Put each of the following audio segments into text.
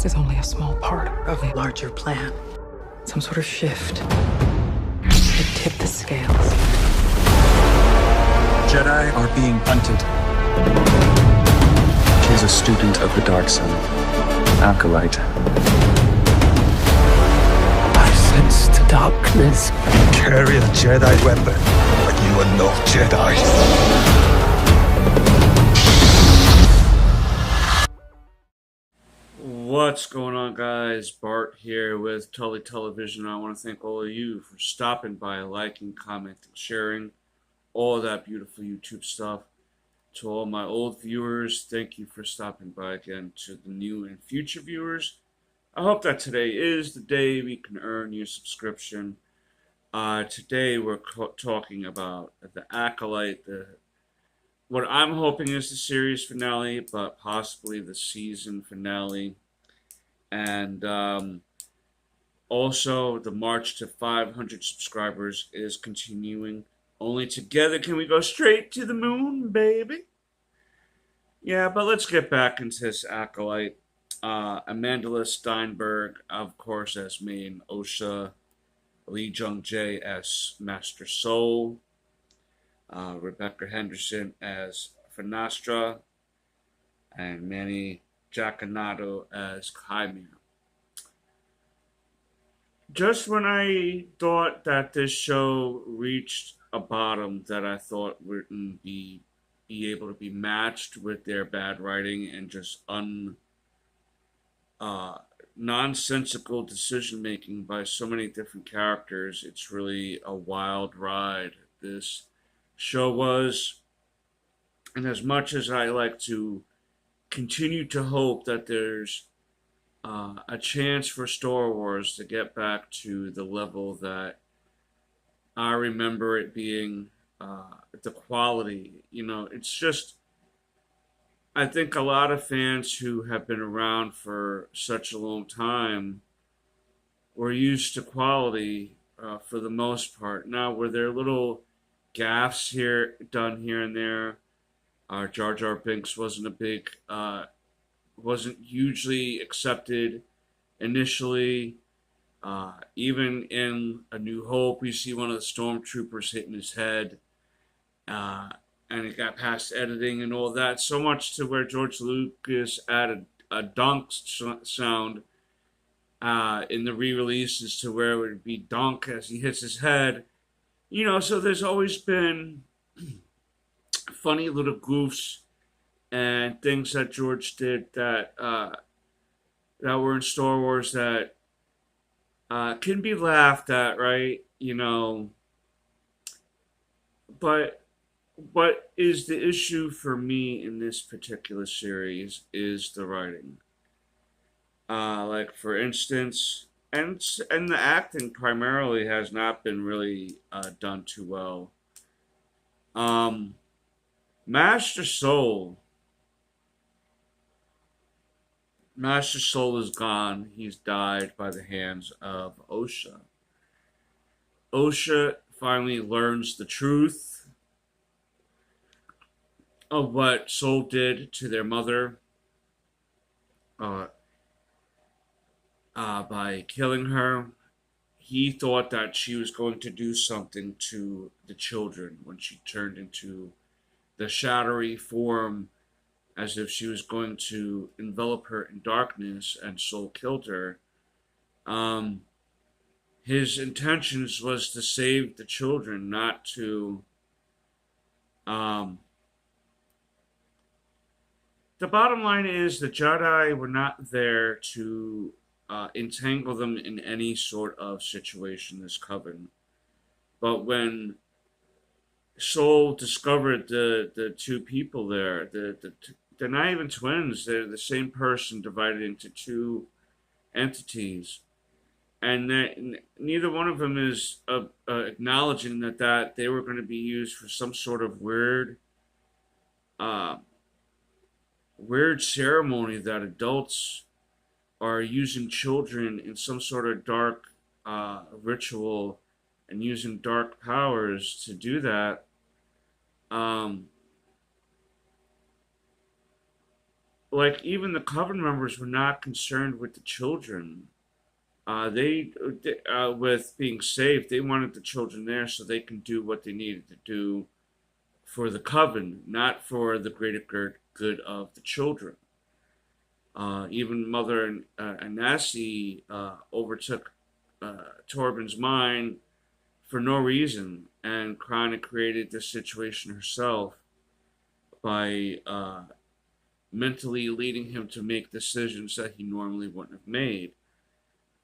carcass is only a small part of a larger plan. Some sort of shift that tip the scales. Jedi are being hunted. She's a student of the dark side. Acolyte. I sense the darkness. Carry a Jedi weapon, but you are no Jedi. What's going on, guys? Bart here with Tully Television. I want to thank all of you for stopping by, liking, commenting, sharing, all of that beautiful YouTube stuff. To all my old viewers, thank you for stopping by again. To the new and future viewers, I hope that today is the day we can earn your subscription. Today we're talking about the Acolyte, what I'm hoping is the series finale, but possibly the season finale. And also, the march to 500 subscribers is continuing. Only together can we go straight to the moon, baby. Yeah, but let's get back into this Acolyte. Amandla Steinberg, of course, as main Osha. Lee Jung-jae as Master Soul. Rebecca Henderson as Finastra. And Manny Jackanato as Chimera. Just when I thought that this show reached a bottom that I thought wouldn't be able to be matched with their bad writing and just nonsensical decision making by so many different characters, it's really a wild ride this show was. And as much as I like to continue to hope that there's a chance for Star Wars to get back to the level that I remember it being, the quality, it's just, I think a lot of fans who have been around for such a long time were used to quality for the most part. Now, were there little gaffes done here and there? Jar Jar Binks wasn't hugely accepted initially. Even in A New Hope, we see one of the stormtroopers hitting his head, and it got past editing and all that, so much to where George Lucas added a dunk sound in the re-releases to where it would be dunk as he hits his head. So there's always been funny little goofs and things that George did that were in Star Wars that can be laughed at, right? But what is the issue for me in this particular series is the writing. Like, for instance, and the acting primarily has not been really done too well. Master Soul is gone. He's died by the hands of Osha. Osha finally learns the truth of what Soul did to their mother by killing her. He thought that she was going to do something to the children when she turned into the shadowy form, as if she was going to envelop her in darkness, and Soul killed her. His intentions was to save the children, not to... The bottom line is the Jedi were not there to entangle them in any sort of situation, this coven. But when Soul discovered the two people there, they're not even twins. They're the same person divided into two entities, and neither one of them is acknowledging that they were going to be used for some sort of weird ceremony that adults are using children in some sort of dark ritual and using dark powers to do that. like even the Coven members were not concerned with the children. They with being saved, they wanted the children there so they can do what they needed to do for the Coven, not for the greater good of the children. Even Mother Anansi overtook Torben's mind for no reason and kind of created this situation herself by mentally leading him to make decisions that he normally wouldn't have made.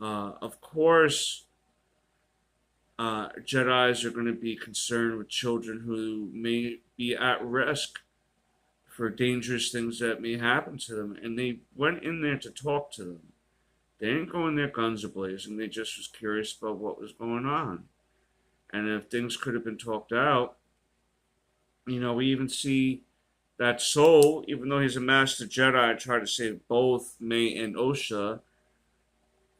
Of course, Jedi's are going to be concerned with children who may be at risk for dangerous things that may happen to them, and they went in there to talk to them. They didn't go in there guns a-blazing. They just was curious about what was going on. And if things could have been talked out, we even see that Soul, even though he's a master Jedi, tried to save both May and Osha,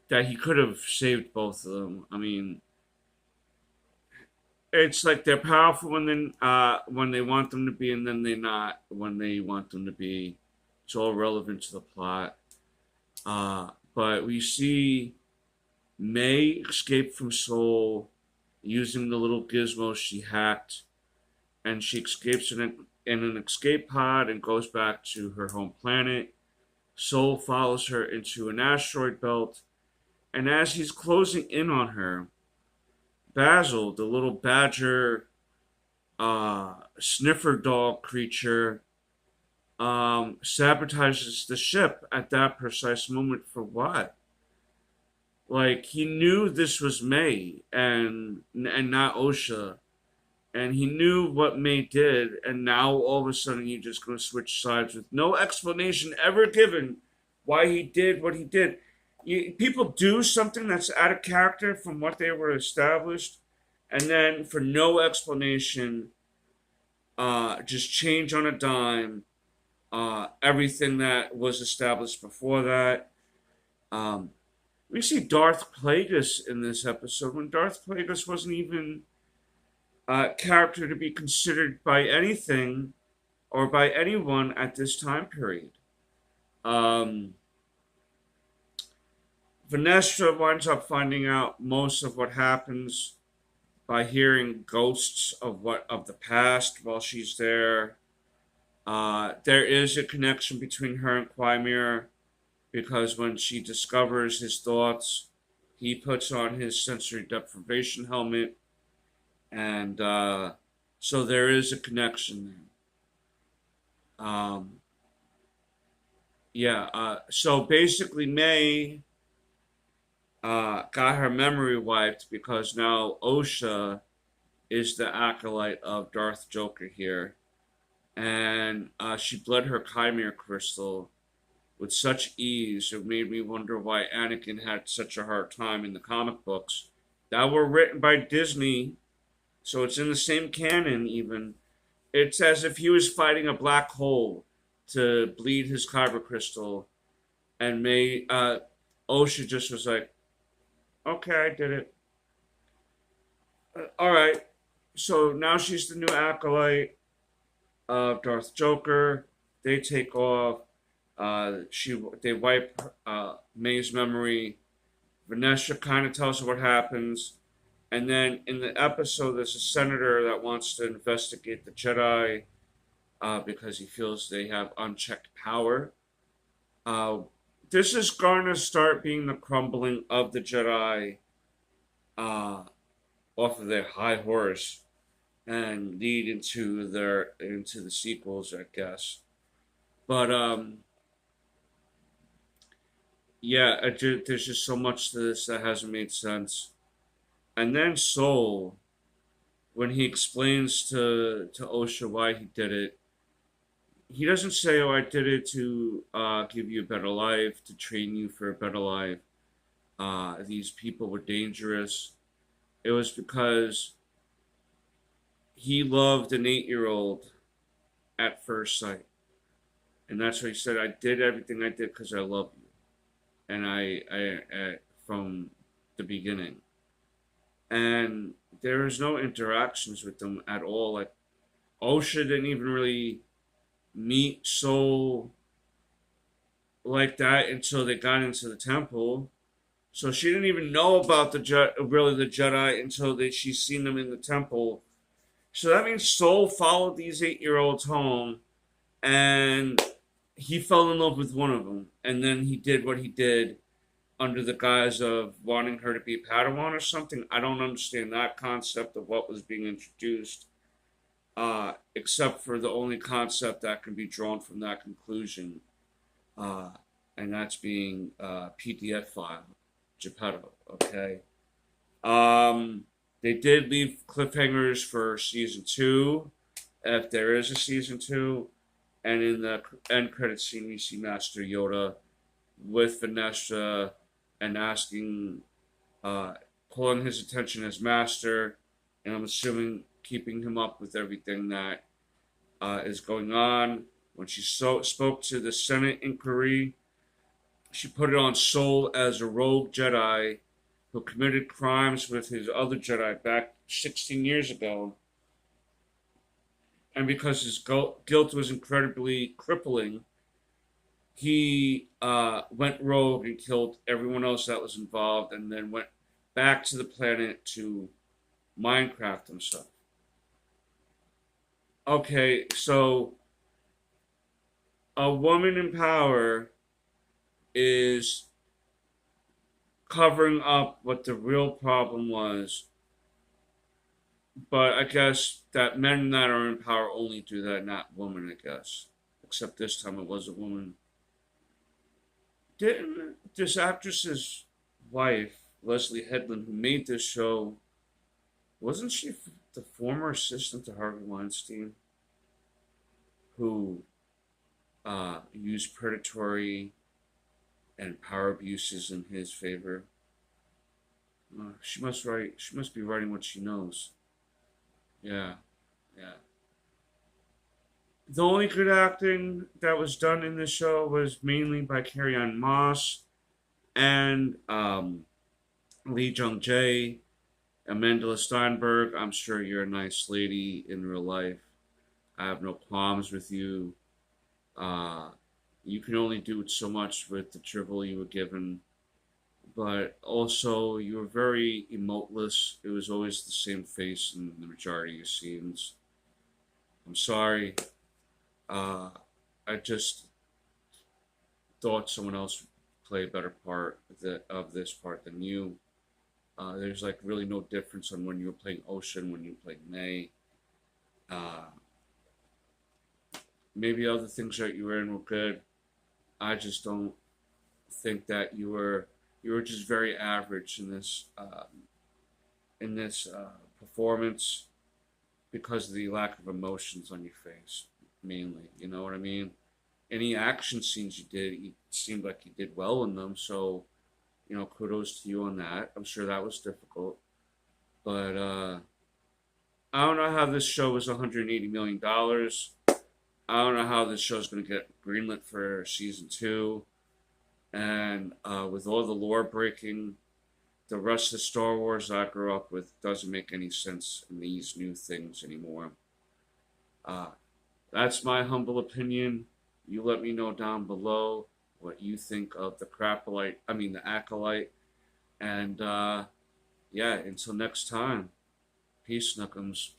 that he could have saved both of them. I mean, it's like they're powerful when they want them to be, and then they're not when they want them to be. It's all relevant to the plot. But we see May escape from Soul using the little gizmo she hacked, and she escapes in an escape pod and goes back to her home planet. Soul follows her into an asteroid belt, and as he's closing in on her, Basil, the little badger sniffer dog creature, sabotages the ship at that precise moment. For what? Like, he knew this was May and not Osha, and he knew what May did, and now all of a sudden you're just going to switch sides with no explanation ever given why he did what he did. People do something that's out of character from what they were established, and then for no explanation, just change on a dime everything that was established before that. We see Darth Plagueis in this episode when Darth Plagueis wasn't even a character to be considered by anything or by anyone at this time period. Vanessa winds up finding out most of what happens by hearing ghosts of the past while she's there. There is a connection between her and Quimir, because when she discovers his thoughts, he puts on his sensory deprivation helmet, and so there is a connection there. So basically May got her memory wiped because now Osha is the acolyte of Darth Joker here, and she bled her Chimera crystal with such ease. It made me wonder why Anakin had such a hard time in the comic books that were written by Disney, so it's in the same canon even. It's as if he was fighting a black hole to bleed his kyber crystal, and Osha just was like, okay, I did it. Alright, so now she's the new acolyte of Darth Joker. They take off. They wipe May's memory. Vanessa kind of tells her what happens. And then in the episode, there's a senator that wants to investigate the Jedi because he feels they have unchecked power. This is going to start being the crumbling of the Jedi off of their high horse and lead into the sequels, I guess. But there's just so much to this that hasn't made sense. And then Soul, when he explains to Osha why he did it, he doesn't say, "Oh, I did it to give you a better life, to train you for a better life. These people were dangerous." It was because he loved an 8-year-old at first sight, and that's why he said, "I did everything I did because I love you," and I from the beginning. And there is no interactions with them at all. Like, Osha didn't even really meet Soul like that until they got into the temple. So she didn't even know about the Jedi until she seen them in the temple. So that means Soul followed these 8-year-olds home, and he fell in love with one of them, and then he did what he did under the guise of wanting her to be a Padawan or something. I don't understand that concept of what was being introduced, except for the only concept that can be drawn from that conclusion, and that's being PDF file, Geppetto. Okay. They did leave cliffhangers for season 2, if there is a season 2, and in the end credit scene, we see Master Yoda with Vanessa and asking, pulling his attention as Master, and I'm assuming keeping him up with everything that is going on. When she spoke to the Senate inquiry, she put it on Soul as a rogue Jedi who committed crimes with his other Jedi back 16 years ago. And because his guilt was incredibly crippling, he went rogue and killed everyone else that was involved, and then went back to the planet to Minecraft himself. Okay, so a woman in power is covering up what the real problem was. But I guess that men that are in power only do that, not women, I guess. Except this time it was a woman. Didn't this actress's wife, Leslie Headland, who made this show, wasn't she the former assistant to Harvey Weinstein? Who used predatory and power abuses in his favor? She must be writing what she knows. Yeah. The only good acting that was done in this show was mainly by Carrie-Anne Moss and Lee Jung-jae, Amanda Steinberg. I'm sure you're a nice lady in real life. I have no qualms with you. You can only do so much with the dribble you were given. But also, you were very emoteless. It was always the same face in the majority of your scenes. I'm sorry. I just thought someone else would play a better part of this part than you. There's like really no difference on when you were playing Ocean, when you played May. Maybe other things that you were in were good. I just don't think that you were just very average in this performance because of the lack of emotions on your face, mainly. You know what I mean? Any action scenes you did, it seemed like you did well in them. So, kudos to you on that. I'm sure that was difficult, but I don't know how this show was $180 million. I don't know how this show's going to get greenlit for season 2. And with all the lore breaking, the rest of Star Wars I grew up with doesn't make any sense in these new things anymore. That's my humble opinion. You let me know down below what you think of the the Acolyte. And yeah, until next time, peace, Nookums.